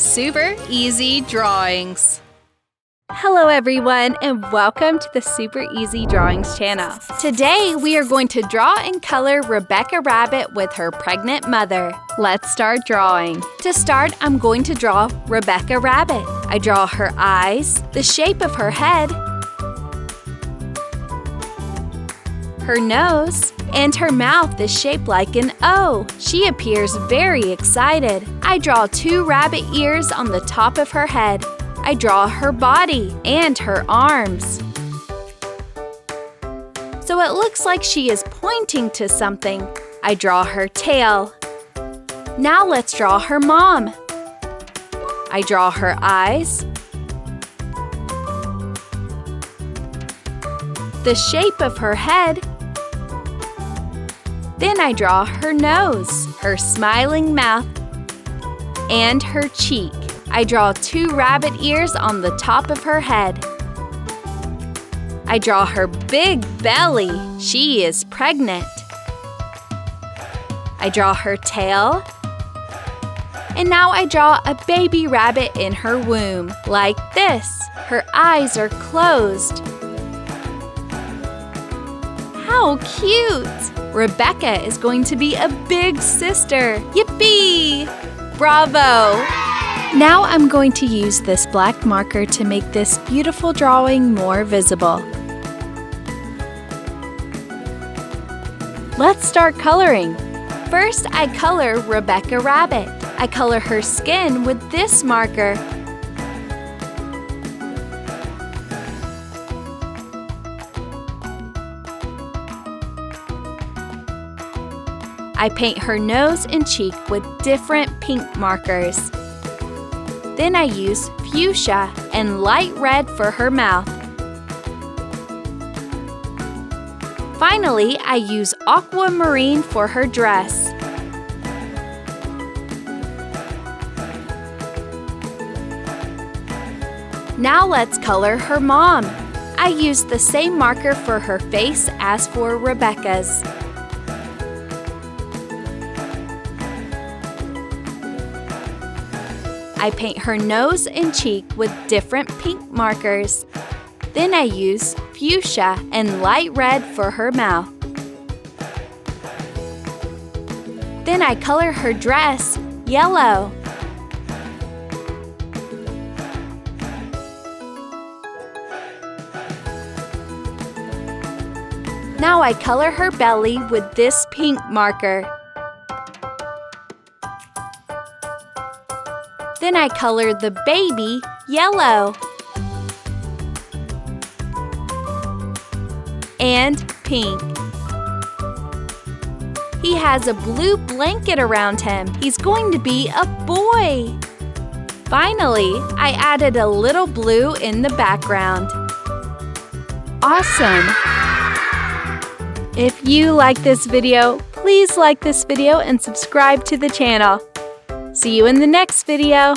Super Easy Drawings. Hello everyone and welcome to the Super Easy Drawings channel. Today we are going to draw and color Rebecca Rabbit with her pregnant mother. Let's start drawing. To start, I'm going to draw Rebecca Rabbit. I draw her eyes, the shape of her head, her nose, and her mouth is shaped like an O. She appears very excited. I draw 2 rabbit ears on the top of her head. I draw her body and her arms. So it looks like she is pointing to something. I draw her tail. Now let's draw her mom. I draw her eyes, the shape of her head. Then I draw her nose, her smiling mouth, and her cheek. I draw 2 rabbit ears on the top of her head. I draw her big belly. She is pregnant. I draw her tail. And now I draw a baby rabbit in her womb, like this. Her eyes are closed. How cute! Rebecca is going to be a big sister. Yippee! Bravo! Now I'm going to use this black marker to make this beautiful drawing more visible. Let's start coloring. First, I color Rebecca Rabbit. I color her skin with this marker. I paint her nose and cheek with different pink markers. Then I use fuchsia and light red for her mouth. Finally, I use aquamarine for her dress. Now let's color her mom. I used the same marker for her face as for Rebecca's. I paint her nose and cheek with different pink markers. Then I use fuchsia and light red for her mouth. Then I color her dress yellow. Now I color her belly with this pink marker. Then I color the baby yellow and pink. He has a blue blanket around him. He's going to be a boy. Finally, I added a little blue in the background. Awesome! If you like this video, please like this video and subscribe to the channel. See you in the next video.